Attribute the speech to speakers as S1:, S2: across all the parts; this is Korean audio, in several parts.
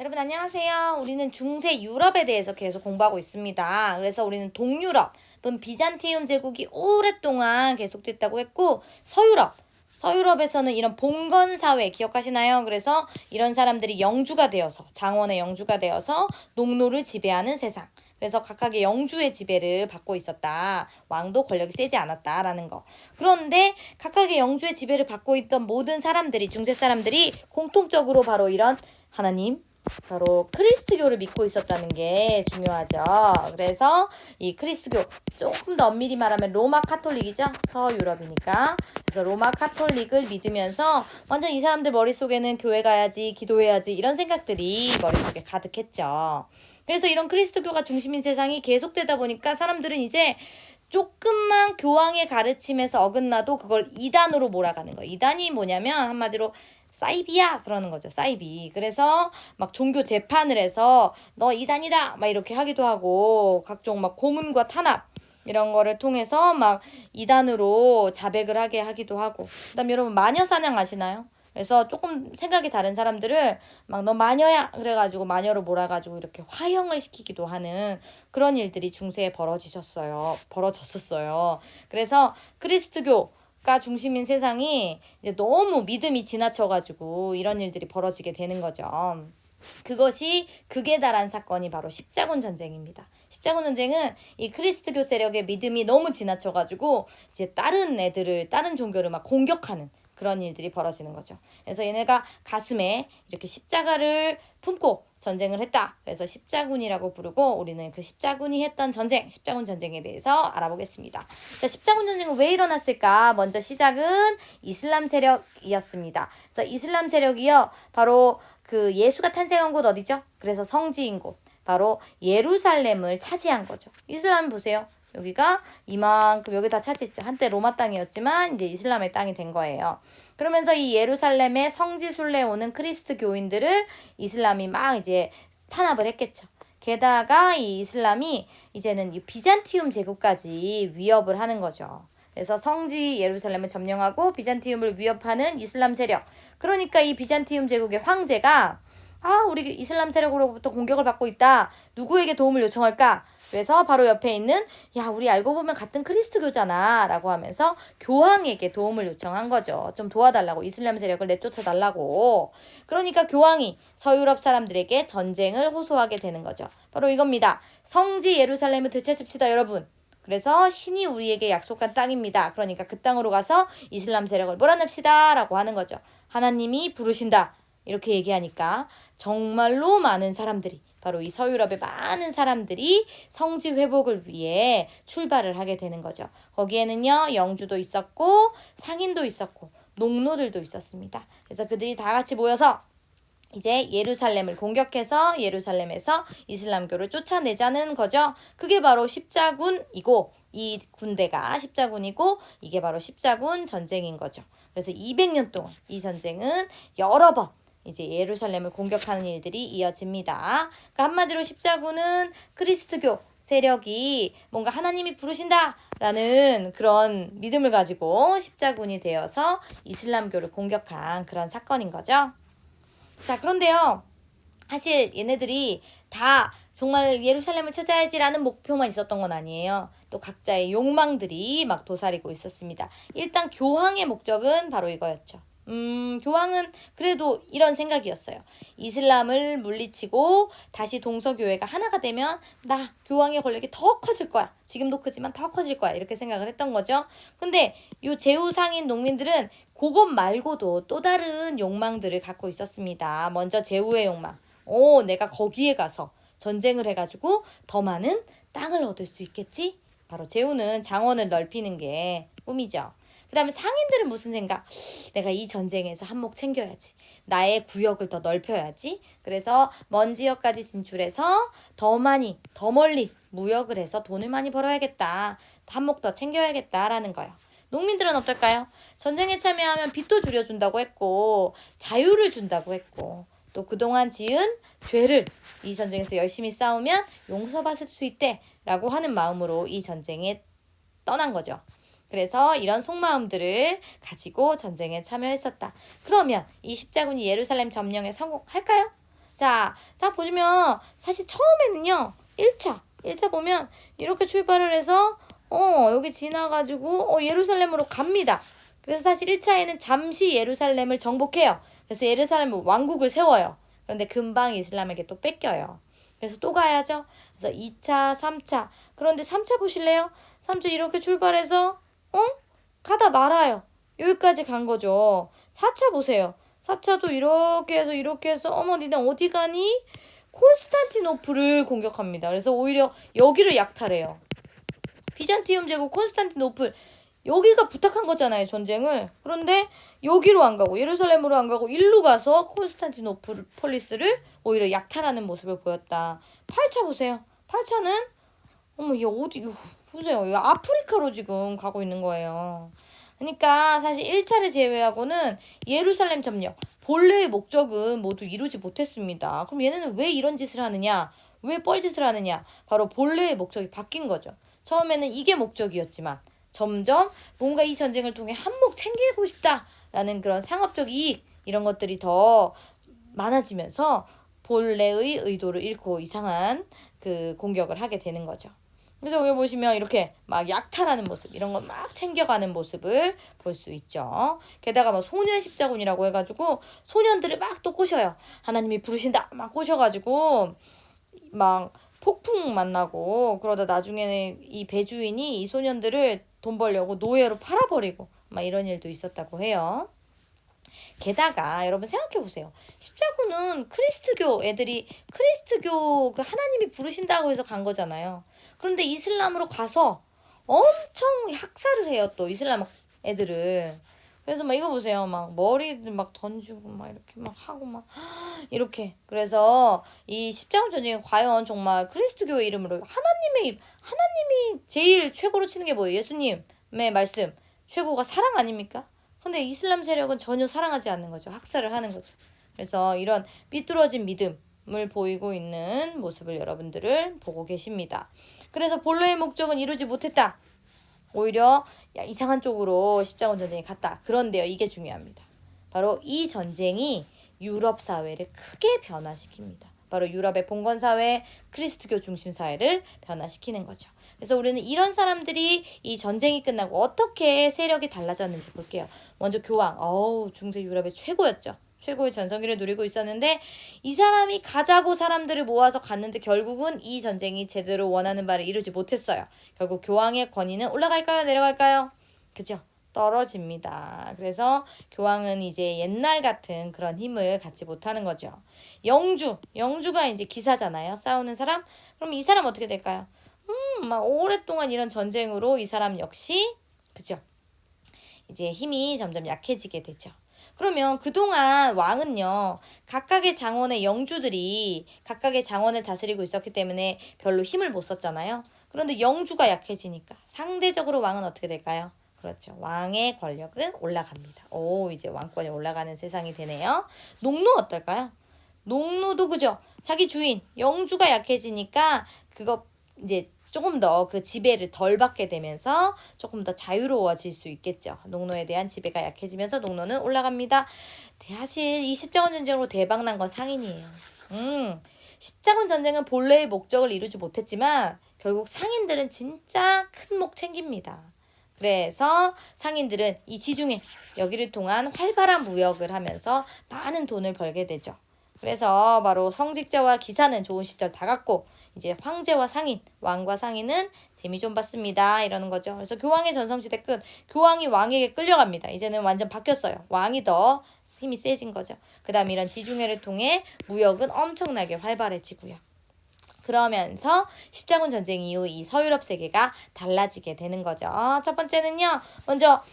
S1: 여러분 안녕하세요. 우리는 중세 유럽에 대해서 계속 공부하고 있습니다. 그래서 우리는 동유럽은 비잔티움 제국이 오랫동안 계속됐다고 했고 서유럽에서는 이런 봉건 사회 기억하시나요? 그래서 이런 사람들이 영주가 되어서 장원의 영주가 되어서 농노를 지배하는 세상. 그래서 각각의 영주의 지배를 받고 있었다. 왕도 권력이 세지 않았다라는 거. 그런데 각각의 영주의 지배를 받고 있던 모든 사람들이 중세 사람들이 공통적으로 바로 이런 하나님 바로 크리스트교를 믿고 있었다는 게 중요하죠. 그래서 이 크리스트교 조금 더 엄밀히 말하면 로마 카톨릭이죠. 서유럽이니까. 그래서 로마 카톨릭을 믿으면서 완전 이 사람들 머릿속에는 교회 가야지, 기도해야지 이런 생각들이 머릿속에 가득했죠. 그래서 이런 크리스트교가 중심인 세상이 계속되다 보니까 사람들은 이제 조금만 교황의 가르침에서 어긋나도 그걸 이단으로 몰아가는 거예요. 이단이 뭐냐면 한마디로 사이비야 그러는 거죠. 사이비. 그래서 막 종교 재판을 해서 너 이단이다 막 이렇게 하기도 하고 각종 막 고문과 탄압 이런 거를 통해서 막 이단으로 자백을 하게 하기도 하고. 그다음 여러분 마녀 사냥 아시나요? 그래서 조금 생각이 다른 사람들을 막 너 마녀야 그래가지고 마녀로 몰아가지고 이렇게 화형을 시키기도 하는 그런 일들이 중세에 벌어졌었어요. 그래서 크리스트교가 중심인 세상이 이제 너무 믿음이 지나쳐가지고 이런 일들이 벌어지게 되는 거죠. 그것이 극에 달한 사건이 바로 십자군 전쟁입니다. 십자군 전쟁은 이 크리스트교 세력의 믿음이 너무 지나쳐가지고 이제 다른 종교를 막 공격하는 그런 일들이 벌어지는 거죠. 그래서 얘네가 가슴에 이렇게 십자가를 품고 전쟁을 했다. 그래서 십자군이라고 부르고 우리는 그 십자군이 했던 전쟁, 십자군 전쟁에 대해서 알아보겠습니다. 자, 십자군 전쟁은 왜 일어났을까? 먼저 시작은 이슬람 세력이었습니다. 그래서 이슬람 세력이요. 바로 그 예수가 탄생한 곳 어디죠? 그래서 성지인 곳. 바로 예루살렘을 차지한 거죠. 이슬람 보세요. 여기가 이만큼 여기 다 차지했죠. 한때 로마 땅이었지만 이제 이슬람의 땅이 된 거예요. 그러면서 이 예루살렘의 성지 순례 오는 크리스트 교인들을 이슬람이 막 이제 탄압을 했겠죠. 게다가 이 이슬람이 이제는 이 비잔티움 제국까지 위협을 하는 거죠. 그래서 성지 예루살렘을 점령하고 비잔티움을 위협하는 이슬람 세력. 그러니까 이 비잔티움 제국의 황제가 우리 이슬람 세력으로부터 공격을 받고 있다. 누구에게 도움을 요청할까? 그래서 바로 옆에 있는 우리 알고 보면 같은 크리스트교잖아 라고 하면서 교황에게 도움을 요청한 거죠. 좀 도와달라고 이슬람 세력을 내쫓아달라고. 그러니까 교황이 서유럽 사람들에게 전쟁을 호소하게 되는 거죠. 바로 이겁니다. 성지 예루살렘을 되찾읍시다 여러분. 그래서 신이 우리에게 약속한 땅입니다. 그러니까 그 땅으로 가서 이슬람 세력을 몰아냅시다 라고 하는 거죠. 하나님이 부르신다. 이렇게 얘기하니까 정말로 많은 사람들이 바로 이 서유럽의 많은 사람들이 성지 회복을 위해 출발을 하게 되는 거죠. 거기에는요 영주도 있었고 상인도 있었고 농노들도 있었습니다. 그래서 그들이 다 같이 모여서 이제 예루살렘을 공격해서 예루살렘에서 이슬람교를 쫓아내자는 거죠. 그게 바로 십자군이고 이 군대가 십자군이고 이게 바로 십자군 전쟁인 거죠. 그래서 200년 동안 이 전쟁은 여러 번 이제 예루살렘을 공격하는 일들이 이어집니다. 그러니까 한마디로 십자군은 크리스트교 세력이 뭔가 하나님이 부르신다라는 그런 믿음을 가지고 십자군이 되어서 이슬람교를 공격한 그런 사건인 거죠. 자, 그런데요. 사실 얘네들이 다 정말 예루살렘을 찾아야지라는 목표만 있었던 건 아니에요. 또 각자의 욕망들이 막 도사리고 있었습니다. 일단 교황의 목적은 바로 이거였죠. 교황은 그래도 이런 생각이었어요. 이슬람을 물리치고 다시 동서교회가 하나가 되면 나 교황의 권력이 더 커질 거야. 지금도 크지만 더 커질 거야. 이렇게 생각을 했던 거죠. 근데 요 제후상인 농민들은 그것 말고도 또 다른 욕망들을 갖고 있었습니다. 먼저 제후의 욕망. 내가 거기에 가서 전쟁을 해가지고 더 많은 땅을 얻을 수 있겠지? 바로 제후는 장원을 넓히는 게 꿈이죠. 그 다음에 상인들은 무슨 생각? 내가 이 전쟁에서 한몫 챙겨야지. 나의 구역을 더 넓혀야지. 그래서 먼 지역까지 진출해서 더 많이, 더 멀리 무역을 해서 돈을 많이 벌어야겠다. 한몫 더 챙겨야겠다라는 거예요. 농민들은 어떨까요? 전쟁에 참여하면 빚도 줄여준다고 했고 자유를 준다고 했고 또 그동안 지은 죄를 이 전쟁에서 열심히 싸우면 용서받을 수 있대 라고 하는 마음으로 이 전쟁에 떠난 거죠. 그래서 이런 속마음들을 가지고 전쟁에 참여했었다. 그러면 이 십자군이 예루살렘 점령에 성공할까요? 자 보시면 사실 처음에는요. 1차 보면 이렇게 출발을 해서 여기 지나가지고 예루살렘으로 갑니다. 그래서 사실 1차에는 잠시 예루살렘을 정복해요. 그래서 예루살렘 왕국을 세워요. 그런데 금방 이슬람에게 또 뺏겨요. 그래서 또 가야죠. 그래서 2차, 3차. 그런데 3차 보실래요? 3차 이렇게 출발해서 가다 말아요. 여기까지 간 거죠. 4차 보세요. 4차도 이렇게 해서 어머 니네 어디 가니? 콘스탄티노플을 공격합니다. 그래서 오히려 여기를 약탈해요. 비잔티움 제국 콘스탄티노플 여기가 부탁한 거잖아요. 전쟁을. 그런데 여기로 안 가고 예루살렘으로 안 가고 일로 가서 콘스탄티노플 폴리스를 오히려 약탈하는 모습을 보였다. 8차 보세요. 8차는 어머 얘 어디 보세요. 이 아프리카로 지금 가고 있는 거예요. 그러니까 사실 1차를 제외하고는 예루살렘 점령 본래의 목적은 모두 이루지 못했습니다. 그럼 얘네는 왜 이런 짓을 하느냐? 왜 뻘짓을 하느냐? 바로 본래의 목적이 바뀐 거죠. 처음에는 이게 목적이었지만 점점 뭔가 이 전쟁을 통해 한몫 챙기고 싶다라는 그런 상업적 이익 이런 것들이 더 많아지면서 본래의 의도를 잃고 이상한 그 공격을 하게 되는 거죠. 그래서 여기 보시면 이렇게 막 약탈하는 모습 이런 거 막 챙겨가는 모습을 볼 수 있죠. 게다가 막 소년 십자군이라고 해가지고 소년들을 막 또 꼬셔요. 하나님이 부르신다 막 꼬셔가지고 막 폭풍 만나고 그러다 나중에는 이 배주인이 이 소년들을 돈 벌려고 노예로 팔아버리고 막 이런 일도 있었다고 해요. 게다가 여러분 생각해 보세요. 십자군은 크리스트교 애들이 크리스트교 그 하나님이 부르신다고 해서 간 거잖아요. 그런데 이슬람으로 가서 엄청 학살을 해요. 또 이슬람 애들을. 그래서 막 이거 보세요. 막 머리들 막 던지고 막 이렇게 막 하고 막 이렇게. 그래서 이 십자군 전쟁이 과연 정말 그리스도교의 이름으로 하나님이 제일 최고로 치는 게 뭐예요? 예수님의 말씀. 최고가 사랑 아닙니까? 근데 이슬람 세력은 전혀 사랑하지 않는 거죠. 학살을 하는 거죠. 그래서 이런 삐뚤어진 믿음을 보이고 있는 모습을 여러분들을 보고 계십니다. 그래서 본래의 목적은 이루지 못했다. 오히려 이상한 쪽으로 십자군 전쟁이 갔다. 그런데요. 이게 중요합니다. 바로 이 전쟁이 유럽 사회를 크게 변화시킵니다. 바로 유럽의 봉건사회, 크리스트교 중심 사회를 변화시키는 거죠. 그래서 우리는 이런 사람들이 이 전쟁이 끝나고 어떻게 세력이 달라졌는지 볼게요. 먼저 교황, 중세 유럽의 최고였죠. 최고의 전성기를 누리고 있었는데 이 사람이 가자고 사람들을 모아서 갔는데 결국은 이 전쟁이 제대로 원하는 바를 이루지 못했어요. 결국 교황의 권위는 올라갈까요? 내려갈까요? 그죠? 떨어집니다. 그래서 교황은 이제 옛날 같은 그런 힘을 갖지 못하는 거죠. 영주가 이제 기사잖아요. 싸우는 사람. 그럼 이 사람 어떻게 될까요? 막 오랫동안 이런 전쟁으로 이 사람 역시 그죠? 이제 힘이 점점 약해지게 되죠. 그러면 그동안 왕은요. 각각의 장원의 영주들이 각각의 장원을 다스리고 있었기 때문에 별로 힘을 못 썼잖아요. 그런데 영주가 약해지니까 상대적으로 왕은 어떻게 될까요? 그렇죠. 왕의 권력은 올라갑니다. 이제 왕권이 올라가는 세상이 되네요. 농노 어떨까요? 농노도 그죠? 자기 주인 영주가 약해지니까 그거 이제 조금 더 그 지배를 덜 받게 되면서 조금 더 자유로워질 수 있겠죠. 농노에 대한 지배가 약해지면서 농노는 올라갑니다. 사실 이 십자군 전쟁으로 대박난 건 상인이에요. 십자군 전쟁은 본래의 목적을 이루지 못했지만 결국 상인들은 진짜 큰 목 챙깁니다. 그래서 상인들은 이 지중해 여기를 통한 활발한 무역을 하면서 많은 돈을 벌게 되죠. 그래서 바로 성직자와 기사는 좋은 시절 다 갔고 이제 황제와 상인, 왕과 상인은 재미 좀 봤습니다. 이러는 거죠. 그래서 교황의 전성시대 끝. 교황이 왕에게 끌려갑니다. 이제는 완전 바뀌었어요. 왕이 더 힘이 세진 거죠. 그 다음 이런 지중해를 통해 무역은 엄청나게 활발해지고요. 그러면서 십자군 전쟁 이후 이 서유럽 세계가 달라지게 되는 거죠. 첫 번째는요. 먼저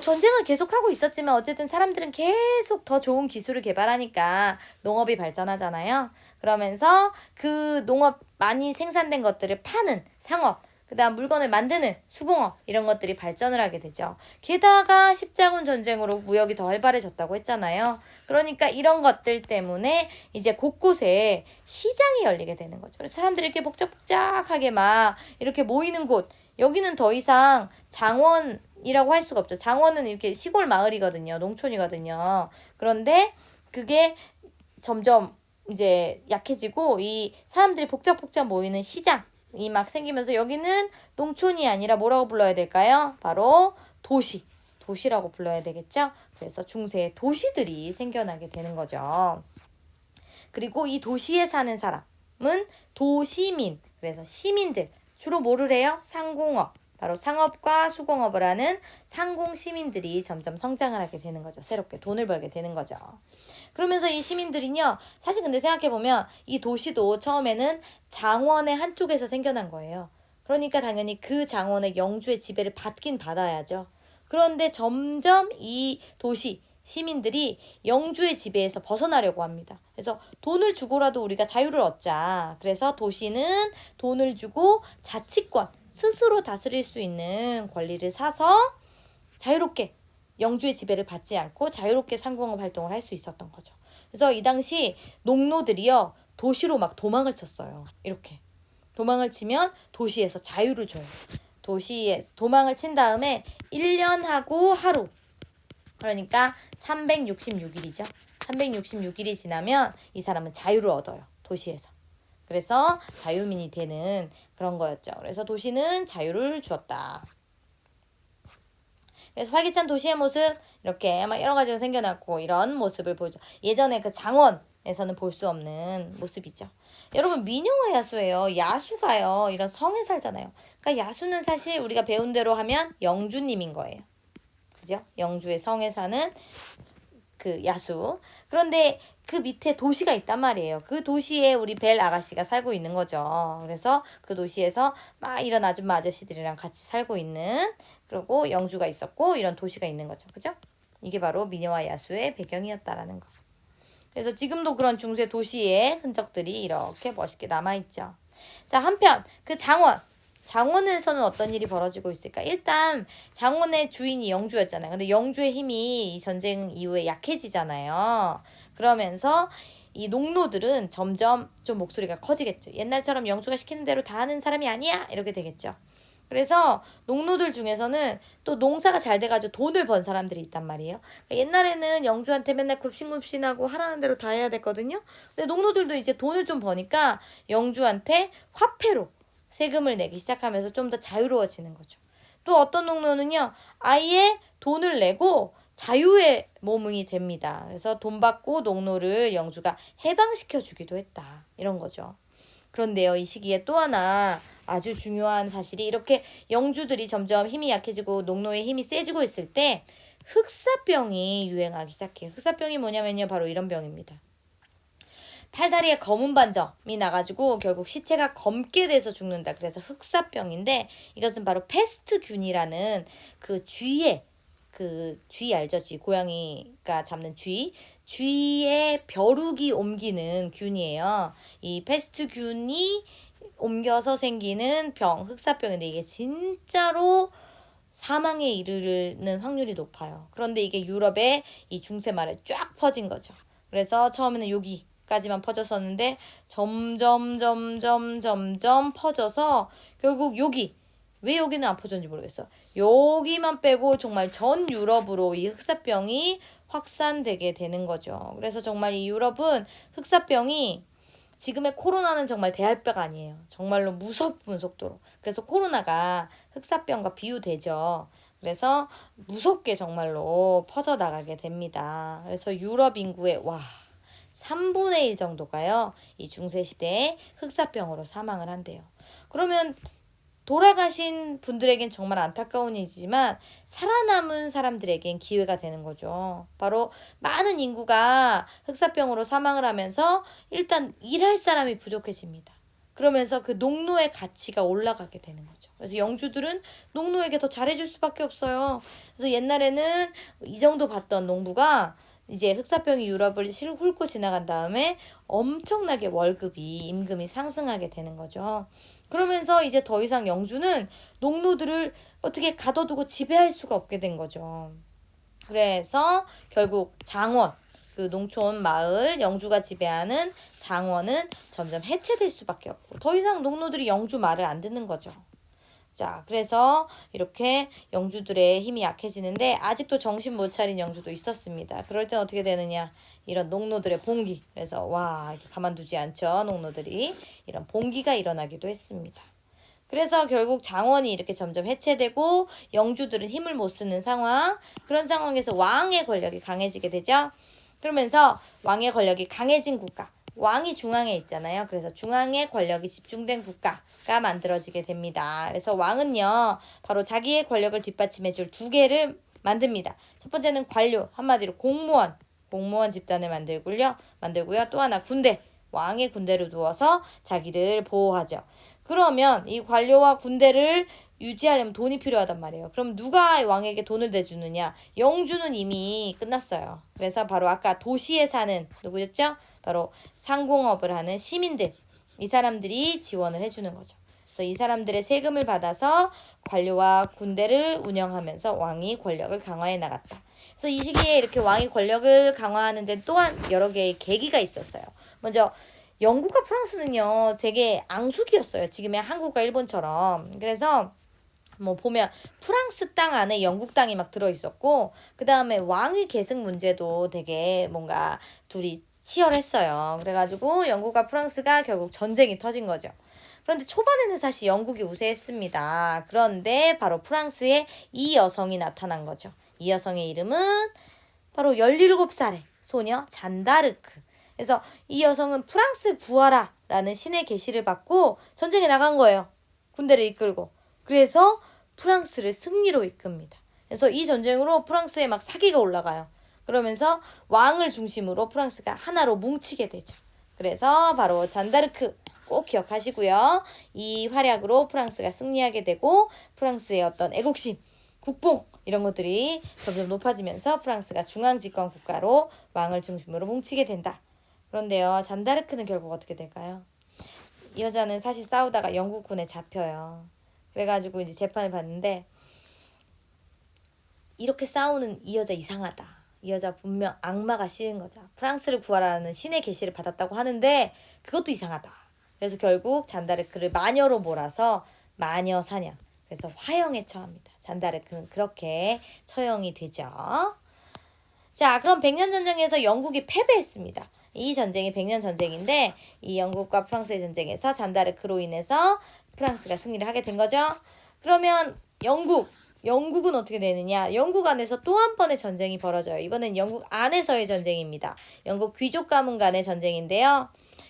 S1: 전쟁을 계속하고 있었지만 어쨌든 사람들은 계속 더 좋은 기술을 개발하니까 농업이 발전하잖아요. 그러면서 그 농업 많이 생산된 것들을 파는 상업, 그 다음 물건을 만드는 수공업 이런 것들이 발전을 하게 되죠. 게다가 십자군 전쟁으로 무역이 더 활발해졌다고 했잖아요. 그러니까 이런 것들 때문에 이제 곳곳에 시장이 열리게 되는 거죠. 그래서 사람들이 이렇게 복작복작하게 막 이렇게 모이는 곳, 여기는 더 이상 장원이라고 할 수가 없죠. 장원은 이렇게 시골 마을이거든요. 농촌이거든요. 그런데 그게 점점 이제 약해지고 이 사람들이 복잡복잡 모이는 시장이 막 생기면서 여기는 농촌이 아니라 뭐라고 불러야 될까요? 바로 도시라고 불러야 되겠죠? 그래서 중세의 도시들이 생겨나게 되는 거죠. 그리고 이 도시에 사는 사람은 도시민, 그래서 시민들, 주로 뭐를 해요? 상공업, 바로 상업과 수공업을 하는 상공 시민들이 점점 성장을 하게 되는 거죠. 새롭게 돈을 벌게 되는 거죠. 그러면서 이 시민들은요, 사실 근데 생각해보면 이 도시도 처음에는 장원의 한쪽에서 생겨난 거예요. 그러니까 당연히 그 장원의 영주의 지배를 받긴 받아야죠. 그런데 점점 이 도시, 시민들이 영주의 지배에서 벗어나려고 합니다. 그래서 돈을 주고라도 우리가 자유를 얻자. 그래서 도시는 돈을 주고 자치권, 스스로 다스릴 수 있는 권리를 사서 자유롭게 영주의 지배를 받지 않고 자유롭게 상공업 활동을 할 수 있었던 거죠. 그래서 이 당시 농노들이요, 도시로 막 도망을 쳤어요. 이렇게. 도망을 치면 도시에서 자유를 줘요. 도시에 도망을 친 다음에 1년하고 하루. 그러니까 366일이죠. 366일이 지나면 이 사람은 자유를 얻어요. 도시에서. 그래서 자유민이 되는 그런 거였죠. 그래서 도시는 자유를 주었다. 그래서 활기찬 도시의 모습, 이렇게 막 여러 가지가 생겨났고 이런 모습을 보죠. 예전에 그 장원에서는 볼 수 없는 모습이죠. 여러분, 민요와 야수예요. 야수가요, 이런 성에 살잖아요. 그러니까 야수는 사실 우리가 배운 대로 하면 영주님인 거예요. 그죠? 영주의 성에 사는 그 야수. 그런데 그 밑에 도시가 있단 말이에요. 그 도시에 우리 벨 아가씨가 살고 있는 거죠. 그래서 그 도시에서 막 이런 아줌마 아저씨들이랑 같이 살고 있는, 그리고 영주가 있었고 이런 도시가 있는 거죠. 그죠? 이게 바로 미녀와 야수의 배경이었다라는 거. 그래서 지금도 그런 중세 도시의 흔적들이 이렇게 멋있게 남아있죠. 자, 한편 그 장원에서는 어떤 일이 벌어지고 있을까? 일단 장원의 주인이 영주였잖아요. 근데 영주의 힘이 이 전쟁 이후에 약해지잖아요. 그러면서 이 농노들은 점점 좀 목소리가 커지겠죠. 옛날처럼 영주가 시키는 대로 다 하는 사람이 아니야! 이렇게 되겠죠. 그래서 농노들 중에서는 또 농사가 잘 돼가지고 돈을 번 사람들이 있단 말이에요. 그러니까 옛날에는 영주한테 맨날 굽신굽신하고 하라는 대로 다 해야 됐거든요. 근데 농노들도 이제 돈을 좀 버니까 영주한테 화폐로 세금을 내기 시작하면서 좀 더 자유로워지는 거죠. 또 어떤 농노는요, 아예 돈을 내고 자유의 몸이 됩니다. 그래서 돈 받고 농노를 영주가 해방시켜 주기도 했다. 이런 거죠. 그런데요, 이 시기에 또 하나 아주 중요한 사실이, 이렇게 영주들이 점점 힘이 약해지고 농노의 힘이 세지고 있을 때 흑사병이 유행하기 시작해요. 흑사병이 뭐냐면요, 바로 이런 병입니다. 팔다리에 검은 반점이 나가지고 결국 시체가 검게 돼서 죽는다. 그래서 흑사병인데, 이것은 바로 패스트균이라는 그 쥐의, 그 쥐 알죠? 쥐, 고양이가 잡는 쥐의 벼룩이 옮기는 균이에요. 이 패스트균이 옮겨서 생기는 병, 흑사병인데 이게 진짜로 사망에 이르는 확률이 높아요. 그런데 이게 유럽의 이 중세 말에 쫙 퍼진 거죠. 그래서 처음에는 여기까지만 퍼졌었는데 점점 퍼져서 결국 왜 여기는 안 퍼졌는지 모르겠어. 여기만 빼고 정말 전 유럽으로 이 흑사병이 확산되게 되는 거죠. 그래서 정말 이 유럽은 흑사병이, 지금의 코로나는 정말 대할 바가 아니에요. 정말로 무섭은 속도로. 그래서 코로나가 흑사병과 비유되죠. 그래서 무섭게 정말로 퍼져나가게 됩니다. 그래서 유럽 인구의 3분의 1 정도가요, 이 중세시대에 흑사병으로 사망을 한대요. 그러면 돌아가신 분들에겐 정말 안타까운 일이지만 살아남은 사람들에겐 기회가 되는 거죠. 바로 많은 인구가 흑사병으로 사망을 하면서 일단 일할 사람이 부족해집니다. 그러면서 그 농노의 가치가 올라가게 되는 거죠. 그래서 영주들은 농노에게 더 잘해줄 수밖에 없어요. 그래서 옛날에는 이 정도 받던 농부가 이제 흑사병이 유럽을 훑고 지나간 다음에 엄청나게 임금이 상승하게 되는 거죠. 그러면서 이제 더 이상 영주는 농노들을 어떻게 가둬두고 지배할 수가 없게 된 거죠. 그래서 결국 장원, 그 농촌 마을 영주가 지배하는 장원은 점점 해체될 수밖에 없고, 더 이상 농노들이 영주 말을 안 듣는 거죠. 자, 그래서 이렇게 영주들의 힘이 약해지는데 아직도 정신 못 차린 영주도 있었습니다. 그럴 땐 어떻게 되느냐? 이런 농노들의 봉기. 그래서 와, 이렇게 가만두지 않죠. 농노들이. 이런 봉기가 일어나기도 했습니다. 그래서 결국 장원이 이렇게 점점 해체되고 영주들은 힘을 못 쓰는 상황. 그런 상황에서 왕의 권력이 강해지게 되죠. 그러면서 왕의 권력이 강해진 국가. 왕이 중앙에 있잖아요. 그래서 중앙에 권력이 집중된 국가가 만들어지게 됩니다. 그래서 왕은요, 바로 자기의 권력을 뒷받침해줄 두 개를 만듭니다. 첫 번째는 관료, 한마디로 공무원 집단을 만들고요. 또 하나 군대, 왕의 군대를 두어서 자기를 보호하죠. 그러면 이 관료와 군대를 유지하려면 돈이 필요하단 말이에요. 그럼 누가 왕에게 돈을 대주느냐? 영주는 이미 끝났어요. 그래서 바로 아까 도시에 사는 누구였죠? 바로 상공업을 하는 시민들. 이 사람들이 지원을 해주는 거죠. 그래서 이 사람들의 세금을 받아서 관료와 군대를 운영하면서 왕이 권력을 강화해 나갔다. 그래서 이 시기에 이렇게 왕이 권력을 강화하는 데 또한 여러 개의 계기가 있었어요. 먼저 영국과 프랑스는요, 되게 앙숙이었어요. 지금의 한국과 일본처럼. 그래서 뭐 보면 프랑스 땅 안에 영국 땅이 막 들어있었고, 그 다음에 왕위 계승 문제도 되게 뭔가 둘이 치열했어요. 그래가지고 영국과 프랑스가 결국 전쟁이 터진 거죠. 그런데 초반에는 사실 영국이 우세했습니다. 그런데 바로 프랑스에 이 여성이 나타난 거죠. 이 여성의 이름은 바로 17살의 소녀 잔다르크. 그래서 이 여성은 프랑스 구하라 라는 신의 계시를 받고 전쟁에 나간 거예요. 군대를 이끌고. 그래서 프랑스를 승리로 이끕니다. 그래서 이 전쟁으로 프랑스에 막 사기가 올라가요. 그러면서 왕을 중심으로 프랑스가 하나로 뭉치게 되죠. 그래서 바로 잔다르크 꼭 기억하시고요. 이 활약으로 프랑스가 승리하게 되고 프랑스의 어떤 애국심, 국뽕 이런 것들이 점점 높아지면서 프랑스가 중앙집권 국가로 왕을 중심으로 뭉치게 된다. 그런데요, 잔다르크는 결국 어떻게 될까요? 이 여자는 사실 싸우다가 영국군에 잡혀요. 그래가지고 이제 재판을 받는데 이렇게 싸우는 이 여자 이상하다. 이 여자 분명 악마가 씌운 거죠. 프랑스를 구하라는 신의 계시를 받았다고 하는데 그것도 이상하다. 그래서 결국 잔다르크를 마녀로 몰아서 마녀 사냥. 그래서 화형에 처합니다. 잔다르크는 그렇게 처형이 되죠. 자, 그럼 백년 전쟁에서 영국이 패배했습니다. 이 전쟁이 백년 전쟁인데 이 영국과 프랑스의 전쟁에서 잔다르크로 인해서 프랑스가 승리를 하게 된 거죠. 그러면 영국은 어떻게 되느냐? 영국 안에서 또 한 번의 전쟁이 벌어져요. 이번엔 영국 안에서의 전쟁입니다. 영국 귀족 가문 간의 전쟁인데요.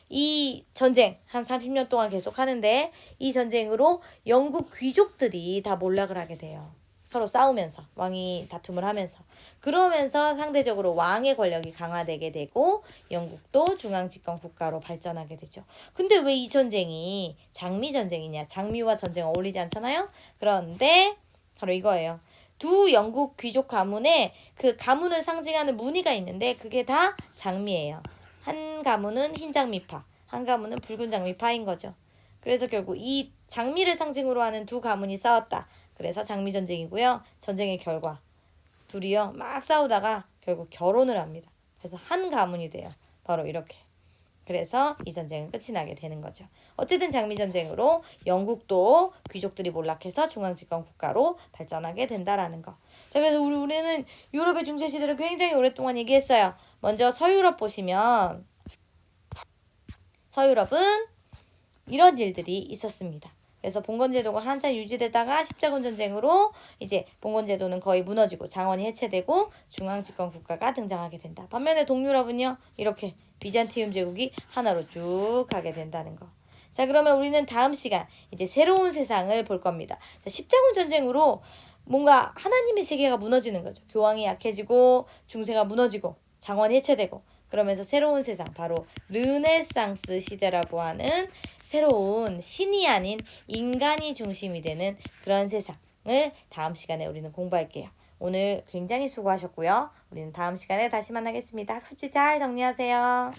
S1: 이 전쟁 한 30년 동안 계속 하는데 이 전쟁으로 영국 귀족들이 다 몰락을 하게 돼요. 서로 싸우면서 왕이 다툼을 하면서 그러면서 상대적으로 왕의 권력이 강화되게 되고 영국도 중앙집권 국가로 발전하게 되죠. 근데 왜 이 전쟁이 장미 전쟁이냐? 장미와 전쟁 어울리지 않잖아요? 그런데 바로 이거예요. 두 영국 귀족 가문에 그 가문을 상징하는 무늬가 있는데 그게 다 장미예요. 한 가문은 흰 장미파, 한 가문은 붉은 장미파인 거죠. 그래서 결국 이 장미를 상징으로 하는 두 가문이 싸웠다. 그래서 장미전쟁이고요. 전쟁의 결과 둘이요 막 싸우다가 결국 결혼을 합니다. 그래서 한 가문이 돼요. 바로 이렇게. 그래서 이 전쟁은 끝이 나게 되는 거죠. 어쨌든 장미전쟁으로 영국도 귀족들이 몰락해서 중앙집권 국가로 발전하게 된다라는 거. 자, 그래서 우리는 유럽의 중세시대를 굉장히 오랫동안 얘기했어요. 먼저 서유럽 보시면 서유럽은 이런 일들이 있었습니다. 그래서 봉건제도가 한참 유지되다가 십자군 전쟁으로 이제 봉건제도는 거의 무너지고 장원이 해체되고 중앙집권 국가가 등장하게 된다. 반면에 동유럽은요 이렇게 비잔티움 제국이 하나로 쭉 가게 된다는 거. 자, 그러면 우리는 다음 시간 이제 새로운 세상을 볼 겁니다. 자, 십자군 전쟁으로 뭔가 하나님의 세계가 무너지는 거죠. 교황이 약해지고 중세가 무너지고 장원이 해체되고 그러면서 새로운 세상, 바로 르네상스 시대라고 하는 새로운 신이 아닌 인간이 중심이 되는 그런 세상을 다음 시간에 우리는 공부할게요. 오늘 굉장히 수고하셨고요. 우리는 다음 시간에 다시 만나겠습니다. 학습지 잘 정리하세요.